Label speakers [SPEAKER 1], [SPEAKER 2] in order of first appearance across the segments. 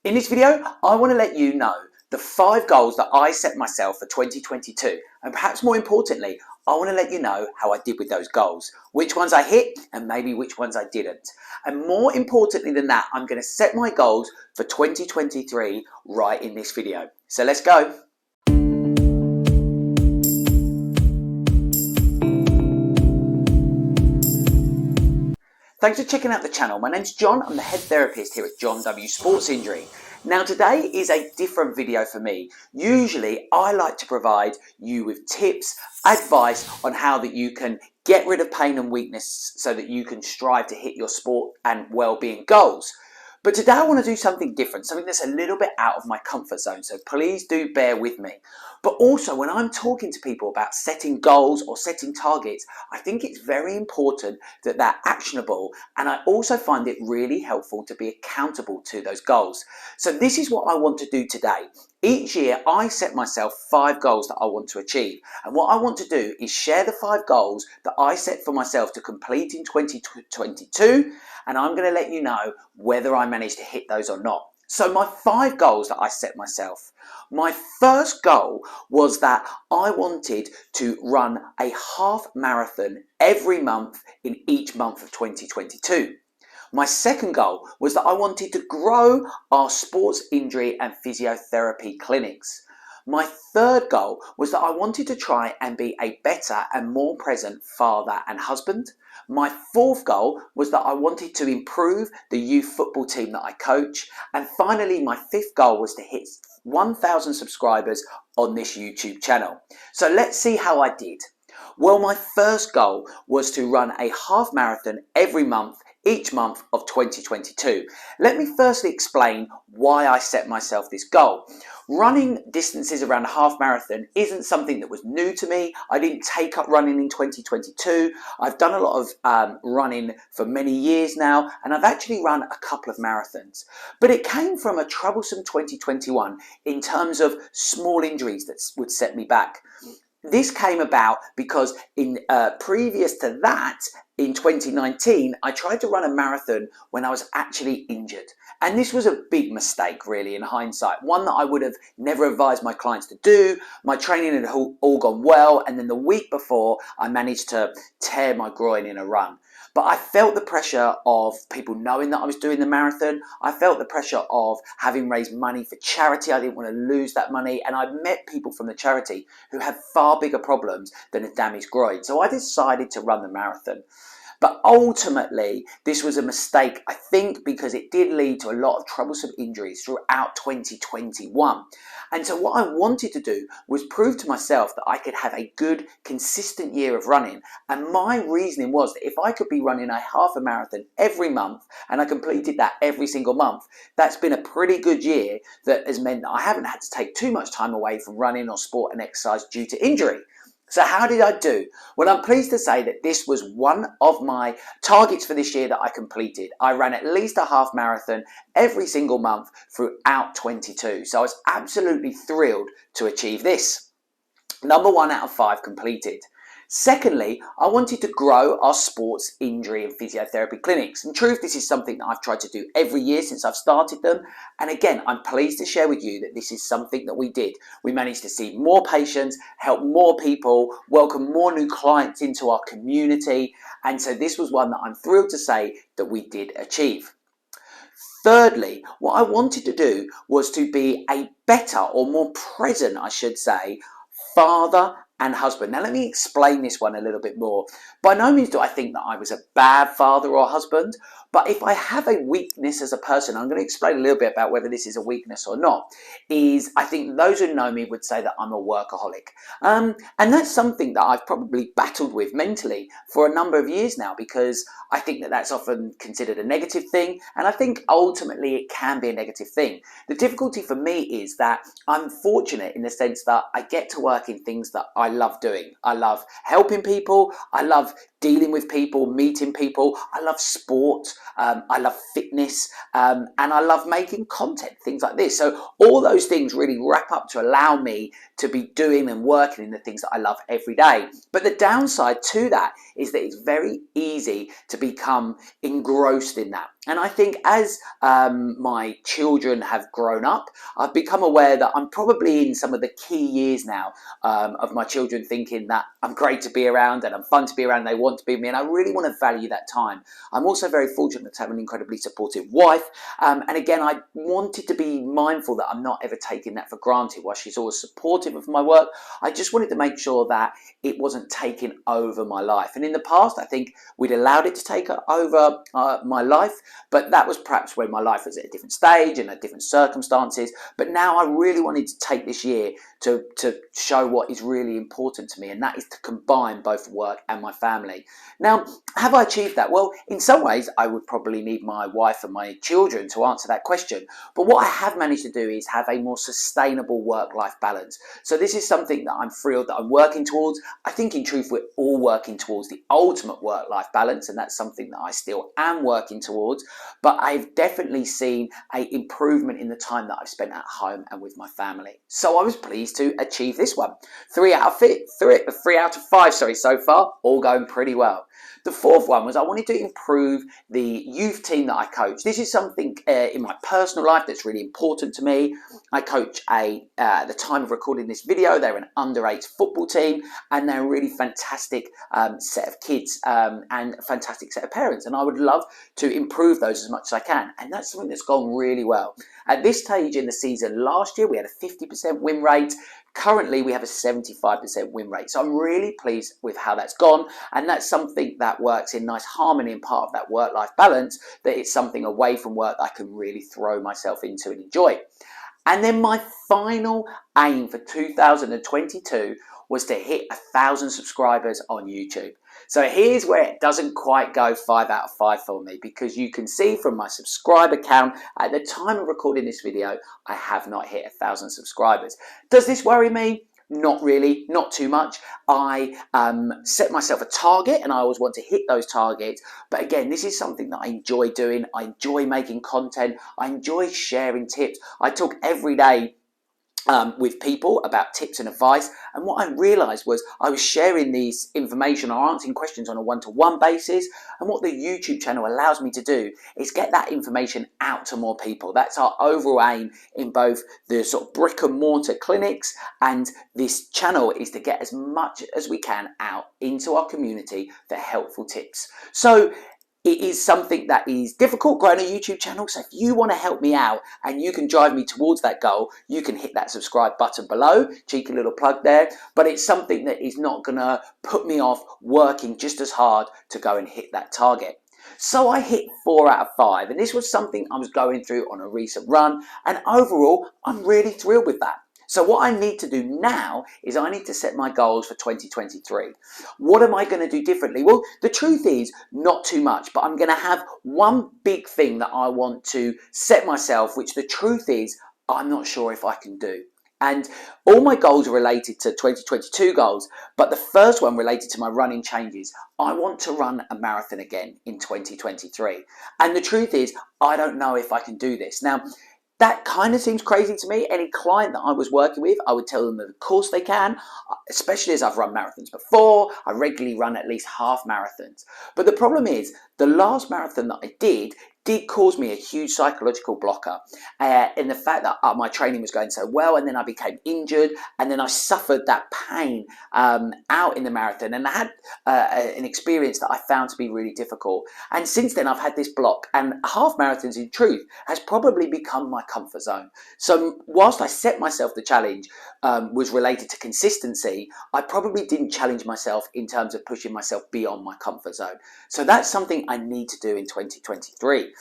[SPEAKER 1] In this video, I want to let you know the 5 goals that I set myself for 2022, and perhaps more importantly, I want to let you know how I did with those goals, which ones I hit and maybe which ones I didn't. And more importantly than that, I'm going to set my goals for 2023 right in this video. So let's go. Thanks for checking out the channel. My name's John. I'm the head therapist here at John W Sports Injury. Now today is a different video for me. Usually I like to provide you with tips, advice on how that you can get rid of pain and weakness so that you can strive to hit your sport and well-being goals. But today I want to do something different, something that's a little bit out of my comfort zone, so please do bear with me. But also when I'm talking to people about setting goals or setting targets, I think it's very important that they're actionable, and I also find it really helpful to be accountable to those goals. So this is what I want to do today. Each year I set myself 5 goals that I want to achieve, and what I want to do is share the 5 goals that I set for myself to complete in 2022, and I'm going to let you know whether I managed to hit those or not. So my 5 goals that I set myself. My first goal was that I wanted to run a half marathon every month in each month of 2022. My second goal was that I wanted to grow our sports injury and physiotherapy clinics. My third goal was that I wanted to try and be a better and more present father and husband. My fourth goal was that I wanted to improve the youth football team that I coach. And finally, my 5th goal was to hit 1,000 subscribers on this YouTube channel. So let's see how I did. Well, my first goal was to run a half marathon every month, each month of 2022. Let me firstly explain why I set myself this goal. Running distances around a half marathon isn't something that was new to me. I didn't take up running in 2022. I've done a lot of running for many years now, and I've actually run a couple of marathons. But it came from a troublesome 2021 in terms of small injuries that would set me back. This came about because in previous to that, in 2019, I tried to run a marathon when I was actually injured. And this was a big mistake, really, in hindsight. One that I would have never advised my clients to do. My training had all gone well. And then the week before, I managed to tear my groin in a run. But I felt the pressure of people knowing that I was doing the marathon. I felt the pressure of having raised money for charity. I didn't want to lose that money. And I met people from the charity who had far bigger problems than a damaged groin. So I decided to run the marathon. But ultimately, this was a mistake, I think, because it did lead to a lot of troublesome injuries throughout 2021. And so what I wanted to do was prove to myself that I could have a good, consistent year of running. And my reasoning was that if I could be running a half a marathon every month, and I completed that every single month, that's been a pretty good year that has meant that I haven't had to take too much time away from running or sport and exercise due to injury. So how did I do? Well, I'm pleased to say that this was one of my targets for this year that I completed. I ran at least a half marathon every single month throughout 22. So I was absolutely thrilled to achieve this. Number 1 out of 5 completed. Secondly, I wanted to grow our sports injury and physiotherapy clinics. In truth, this is something that I've tried to do every year since I've started them. And again, I'm pleased to share with you that this is something that we did. We managed to see more patients, help more people, welcome more new clients into our community. And so this was one that I'm thrilled to say that we did achieve. Thirdly, what I wanted to do was to be a better or more present, I should say, father and husband. Now let me explain this one a little bit more. By no means do I think that I was a bad father or husband, but if I have a weakness as a person, I'm going to explain a little bit about whether this is a weakness or not, is I think those who know me would say that I'm a workaholic. And that's something that I've probably battled with mentally for a number of years now, because I think that that's often considered a negative thing, and I think ultimately it can be a negative thing. The difficulty for me is that I'm fortunate in the sense that I get to work in things that I love doing. I love helping people, I love dealing with people, meeting people, I love sport, I love fitness, and I love making content, things like this. So all those things really wrap up to allow me to be doing and working in the things that I love every day. But the downside to that is that it's very easy to become engrossed in that. And I think as my children have grown up, I've become aware that I'm probably in some of the key years now of my children thinking that I'm great to be around and I'm fun to be around, and they want to be with me, and I really want to value that time. I'm also very fortunate to have an incredibly supportive wife, and again, I wanted to be mindful that I'm not ever taking that for granted. While she's always supportive of my work, I just wanted to make sure that it wasn't taking over my life. And in the past, I think we'd allowed it to take over my life, but that was perhaps when my life was at a different stage and at different circumstances. But now I really wanted to take this year to show what is really important to me, and that is to combine both work and my family. Now, have I achieved that? Well, in some ways, I would probably need my wife and my children to answer that question. But what I have managed to do is have a more sustainable work-life balance. So this is something that I'm thrilled that I'm working towards. I think in truth, we're all working towards the ultimate work-life balance, and that's something that I still am working towards. But I've definitely seen an improvement in the time that I've spent at home and with my family. So I was pleased to achieve this one. 3 out of 5, so far, all going pretty well. The fourth one was I wanted to improve the youth team that I coach. This is something in my personal life that's really important to me. I coach at the time of recording this video, they're an under-8 football team, and they're a really fantastic set of kids and a fantastic set of parents. And I would love to improve those as much as I can. And that's something that's gone really well. At this stage in the season last year, we had a 50% win rate. Currently, we have a 75% win rate. So I'm really pleased with how that's gone. And that's something that works in nice harmony and part of that work-life balance, that it's something away from work that I can really throw myself into and enjoy. And then my final aim for 2022 was to hit 1,000 subscribers on YouTube. So here's where it doesn't quite go 5 out of 5 for me, because you can see from my subscriber count at the time of recording this video, I have not hit 1,000 subscribers. Does this worry me? Not really, not too much. I set myself a target and I always want to hit those targets. But again, this is something that I enjoy doing. I enjoy making content. I enjoy sharing tips. I talk every day with people about tips and advice, and what I realised was I was sharing these information or answering questions on a one-to-one basis, and what the YouTube channel allows me to do is get that information out to more people. That's our overall aim in both the sort of brick and mortar clinics and this channel, is to get as much as we can out into our community for helpful tips. So it is something that is difficult, growing a YouTube channel. So if you want to help me out and you can drive me towards that goal, you can hit that subscribe button below. Cheeky little plug there. But it's something that is not going to put me off working just as hard to go and hit that target. So I hit 4 out of 5, and this was something I was going through on a recent run, and overall I'm really thrilled with that. So what I need to do now is I need to set my goals for 2023. What am I going to do differently? Well, the truth is not too much, but I'm going to have one big thing that I want to set myself, which the truth is I'm not sure if I can do. And all my goals are related to 2022 goals, but the first one related to my running changes. I want to run a marathon again in 2023. And the truth is, I don't know if I can do this. Now, that kind of seems crazy to me. Any client that I was working with, I would tell them that of course they can, especially as I've run marathons before. I regularly run at least half marathons. But the problem is, the last marathon that I did cause me a huge psychological blocker in the fact that my training was going so well, and then I became injured, and then I suffered that pain out in the marathon, and I had an experience that I found to be really difficult. And since then I've had this block, and half marathons in truth has probably become my comfort zone. So whilst I set myself the challenge was related to consistency, I probably didn't challenge myself in terms of pushing myself beyond my comfort zone. So that's something I need to do in 2023.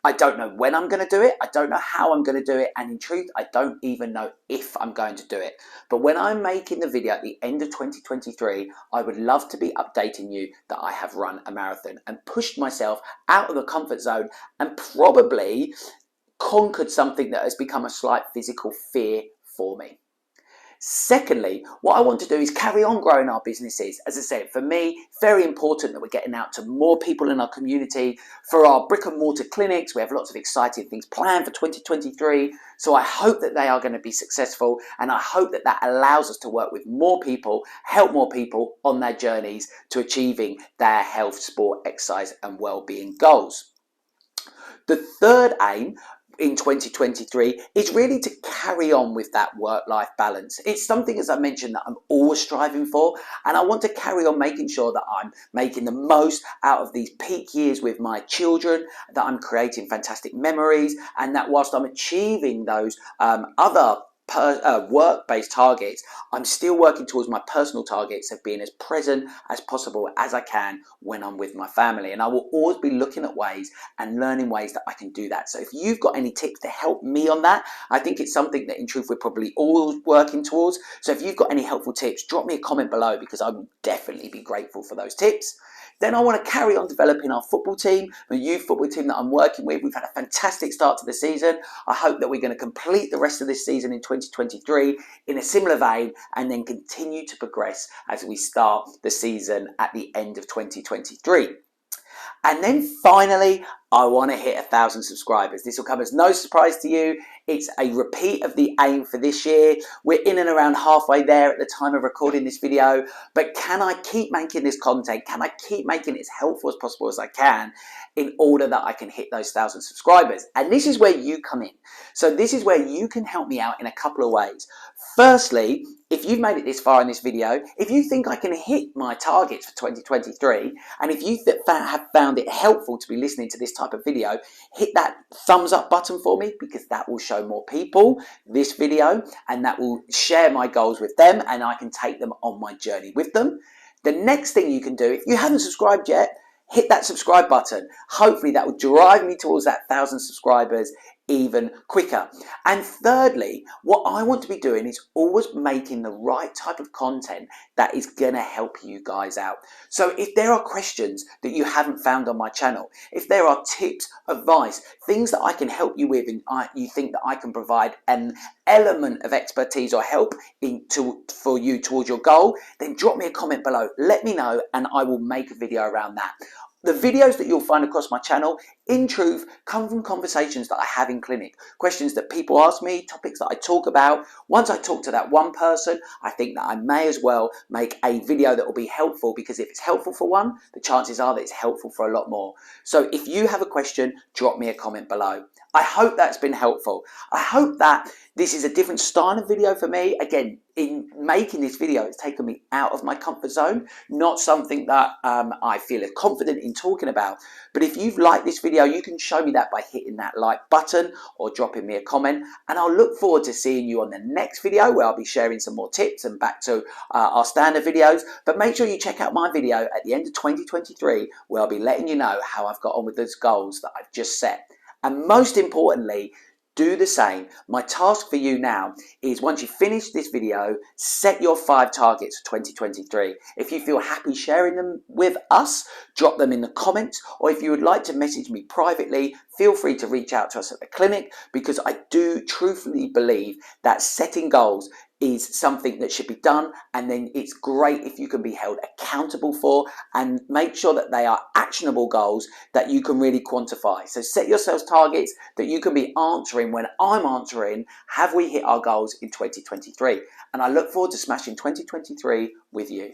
[SPEAKER 1] I don't know when I'm going to do it. I don't know how I'm going to do it. And in truth, I don't even know if I'm going to do it. But when I'm making the video at the end of 2023, I would love to be updating you that I have run a marathon and pushed myself out of the comfort zone and probably conquered something that has become a slight physical fear for me. Secondly, what I want to do is carry on growing our businesses. As I said, for me, very important that we're getting out to more people in our community. For our brick and mortar clinics, we have lots of exciting things planned for 2023. So I hope that they are going to be successful, and I hope that that allows us to work with more people, help more people on their journeys to achieving their health, sport, exercise and well-being goals. The third aim in 2023 is really to carry on with that work-life balance. It's something, as I mentioned, that I'm always striving for, and I want to carry on making sure that I'm making the most out of these peak years with my children, that I'm creating fantastic memories, and that whilst I'm achieving those other work-based targets, I'm still working towards my personal targets of being as present as possible as I can when I'm with my family. And I will always be looking at ways and learning ways that I can do that. So if you've got any tips to help me on that, I think it's something that in truth we're probably all working towards. So if you've got any helpful tips, drop me a comment below, because I will definitely be grateful for those tips. Then I want to carry on developing our football team, the youth football team that I'm working with. We've had a fantastic start to the season. I hope that we're going to complete the rest of this season in 2023 in a similar vein, and then continue to progress as we start the season at the end of 2023. And then finally, I want to hit 1,000 subscribers. This will come as no surprise to you. It's a repeat of the aim for this year. We're in and around halfway there at the time of recording this video. But can I keep making this content? Can I keep making it as helpful as possible as I can in order that I can hit those 1,000 subscribers? And this is where you come in. So this is where you can help me out in a couple of ways. Firstly, if you've made it this far in this video, if you think I can hit my targets for 2023, and if you have found it helpful to be listening to this type of video, hit that thumbs up button for me, because that will show more people this video, and that will share my goals with them, and I can take them on my journey with them. The next thing you can do, if you haven't subscribed yet, hit that subscribe button. Hopefully that will drive me towards that 1,000 subscribers even quicker. And thirdly, what I want to be doing is always making the right type of content that is going to help you guys out. So if there are questions that you haven't found on my channel, if there are tips, advice, things that I can help you with, and you think that I can provide an element of expertise or help for you towards your goal, then drop me a comment below. Let me know, and I will make a video around that. The videos that you'll find across my channel, in truth, come from conversations that I have in clinic, questions that people ask me, topics that I talk about. Once I talk to that one person, I think that I may as well make a video that will be helpful, because if it's helpful for one, the chances are that it's helpful for a lot more. So if you have a question, drop me a comment below. I hope that's been helpful. I hope that this is a different style of video for me. Again, in making this video, it's taken me out of my comfort zone, not something that I feel confident in talking about. But if you've liked this video, you can show me that by hitting that like button or dropping me a comment. And I'll look forward to seeing you on the next video, where I'll be sharing some more tips and back to our standard videos. But make sure you check out my video at the end of 2023, where I'll be letting you know how I've got on with those goals that I've just set. And most importantly, do the same. My task for you now is, once you finish this video, set your 5 targets for 2023. If you feel happy sharing them with us, drop them in the comments, or if you would like to message me privately, feel free to reach out to us at the clinic, because I do truthfully believe that setting goals is something that should be done, and then it's great if you can be held accountable for, and make sure that they are actionable goals that you can really quantify. So set yourselves targets that you can be answering when I'm answering, have we hit our goals in 2023? And I look forward to smashing 2023 with you.